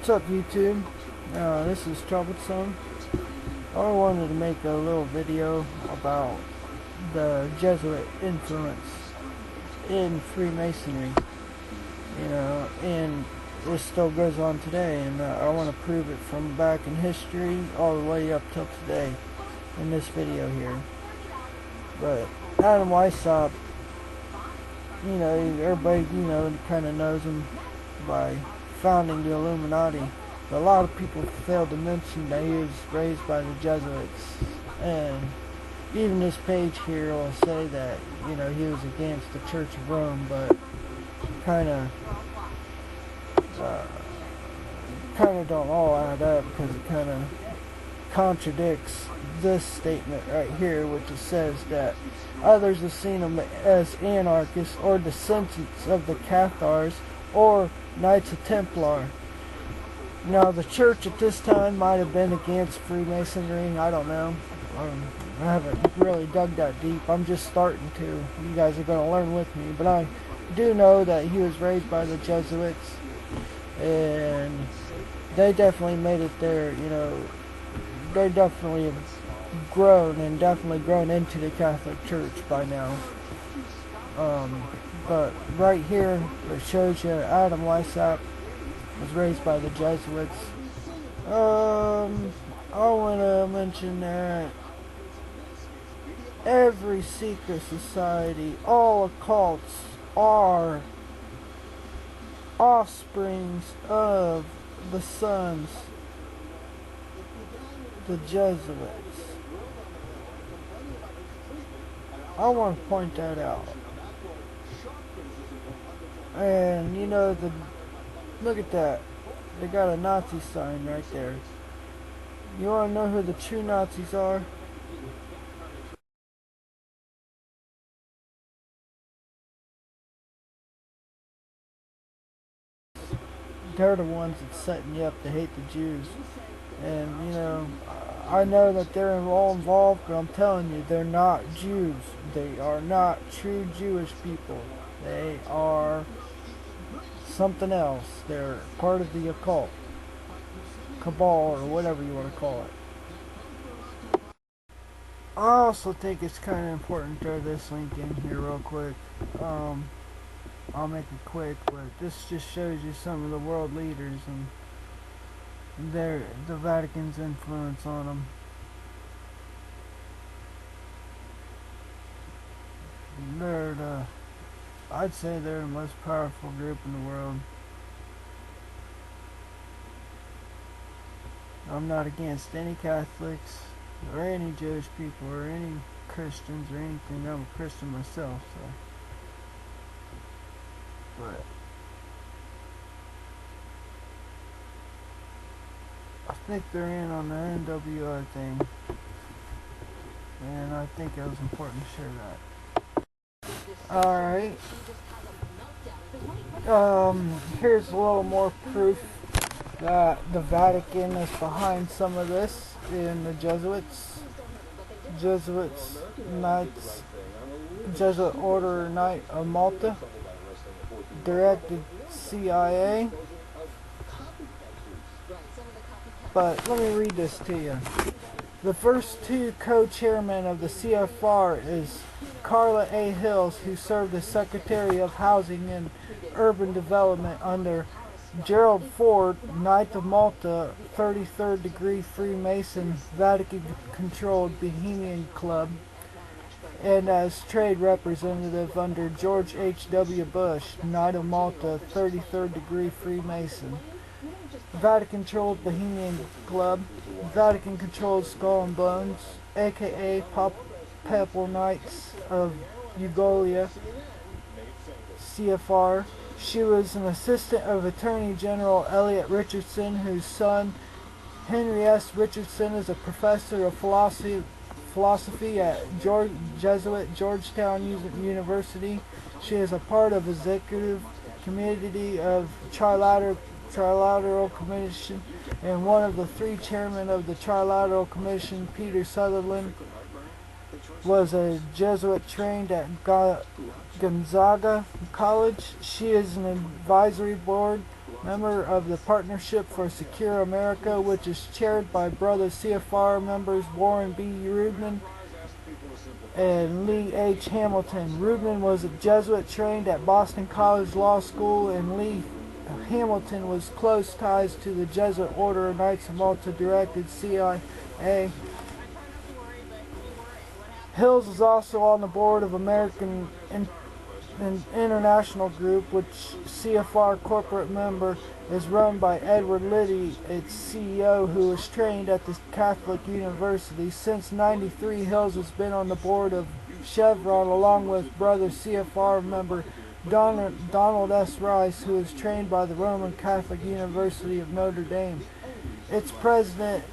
What's up, YouTube? This is Troublesome. I wanted to make a little video about the Jesuit influence in Freemasonry, and it still goes on today, and I want to prove it from back in history all the way up till today in this video here. But Adam Weishaupt, everybody, kind of knows him by founding the Illuminati. But a lot of people fail to mention that he was raised by the Jesuits. And even this page here will say that, he was against the Church of Rome, but kind of don't all add up, because it kind of contradicts this statement right here, which it says that others have seen them as anarchists or descendants of the Cathars or Knights of Templar. Now, the church at this time might have been against Freemasonry. I don't know. I haven't really dug that deep. I'm just starting to. You guys are going to learn with me. But I do know that he was raised by the Jesuits, and they definitely made it there. They definitely have grown into the Catholic Church by now. But right here, it shows you Adam Weishaupt was raised by the Jesuits. I want to mention that every secret society, all occults, are offsprings of the sons, the Jesuits. I want to point that out. And look at that. They got a Nazi sign right there. You want to know who the true Nazis are? They're the ones that's setting you up to hate the Jews. And, I know that they're all involved, but I'm telling you, they're not Jews. They are not true Jewish people. They are something else. They're part of the occult, cabal, or whatever you want to call it. I also think it's kind of important to throw this link in here real quick. I'll make it quick, but this just shows you some of the world leaders and the Vatican's influence on them. I'd say they're the most powerful group in the world. I'm not against any Catholics or any Jewish people or any Christians or anything. I'm a Christian myself, so. But I think they're in on the NWO thing, and I think it was important to share that. Alright. Here's a little more proof that the Vatican is behind some of this in the Jesuits. Jesuit Order Knight of Malta, directed CIA. But let me read this to you. The first two co-chairmen of the CFR is Carla A. Hills, who served as Secretary of Housing and Urban Development under Gerald Ford, Knight of Malta, 33rd degree Freemason, Vatican-controlled Bohemian Club, and as Trade Representative under George H.W. Bush, Knight of Malta, 33rd degree Freemason. Vatican-controlled Bohemian Club, Vatican-controlled Skull and Bones, aka Papal Knights of Ugollia, CFR. She was an assistant of Attorney General Elliot Richardson, whose son Henry S. Richardson is a professor of philosophy at Jesuit Georgetown University. She is a part of executive committee of Trilateral Commission and one of the three chairmen of the Trilateral Commission. Peter Sutherland was a Jesuit trained at Gonzaga College. She is an advisory board member of the Partnership for a Secure America, which is chaired by brother CFR members Warren B. Rubin and Lee H. Hamilton. Rubin was a Jesuit trained at Boston College Law School, and Lee Hamilton was close ties to the Jesuit Order of Knights of Malta, directed CIA. Hills is also on the board of American International Group, which CFR corporate member is run by Edward Liddy, its CEO, who was trained at the Catholic University. Since '93, Hills has been on the board of Chevron along with brother CFR member Donald S. Rice, who is trained by the Roman Catholic University of Notre Dame. Its president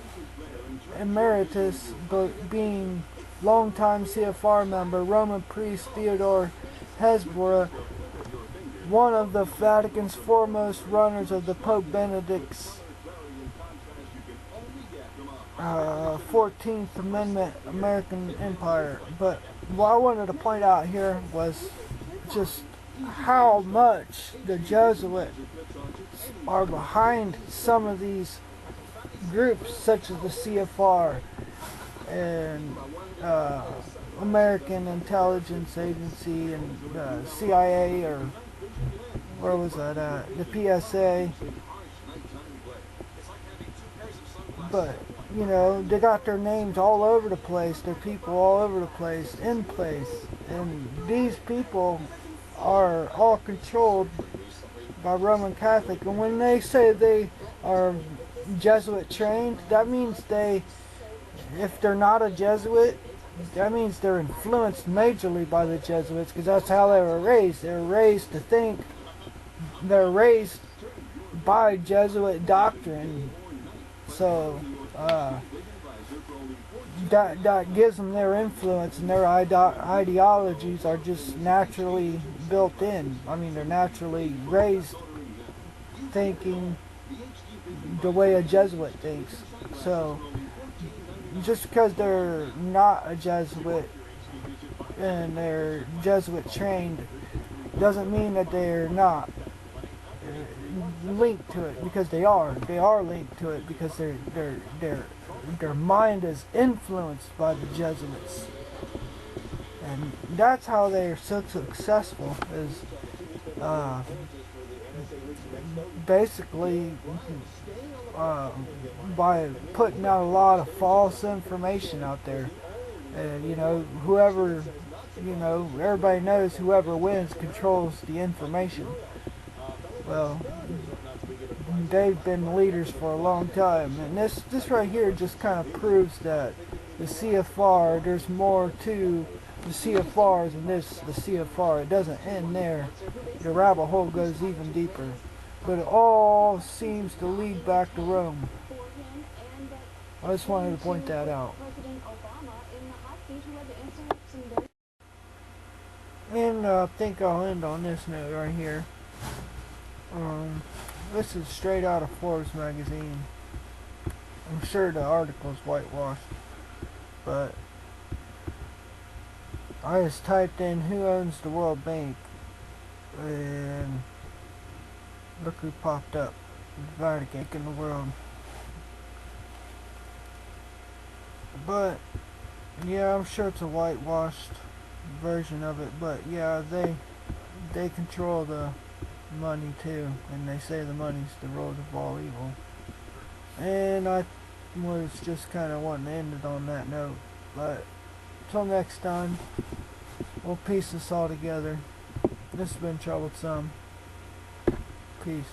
emeritus being longtime CFR member Roman priest Theodore Hesborough, one of the Vatican's foremost runners of the Pope Benedict's 14th Amendment American Empire. But what I wanted to point out here was just how much the Jesuits are behind some of these groups, such as the CFR and American Intelligence Agency and CIA, or where was that at? The PSA. But, you know, they got their names all over the place, their people all over the place, in place. And these people are all controlled by Roman Catholic. And when they say they are Jesuit trained, that means if they're not a Jesuit, that means they're influenced majorly by the Jesuits, because that's how they were raised. They were raised to think, they're raised by Jesuit doctrine. So that gives them their influence, and their ideologies are just naturally built in. I mean, they're naturally raised thinking the way a Jesuit thinks. So just because they're not a Jesuit and they're Jesuit trained doesn't mean that they're not linked to it, because they are linked to it, because their mind is influenced by the Jesuits. And that's how they're so successful, is basically by putting out a lot of false information out there. You know, everybody knows whoever wins controls the information. Well, they've been leaders for a long time, and this right here just kind of proves that the CFR, there's more to the CFRs than the CFR. It doesn't end there. The rabbit hole goes even deeper. But it all seems to lead back to Rome. I just wanted to point that out. And I think I'll end on this note right here. This is straight out of Forbes magazine. I'm sure the article's whitewashed, but I just typed in who owns the World Bank, and look who popped up. The Vatican in the world. But yeah, I'm sure it's a whitewashed version of it, but yeah, they control the money too, and they say the money's the root of all evil. And I was just kind of wanting to end it on that note. But until next time, we'll piece this all together. This has been Troublesome. Peace.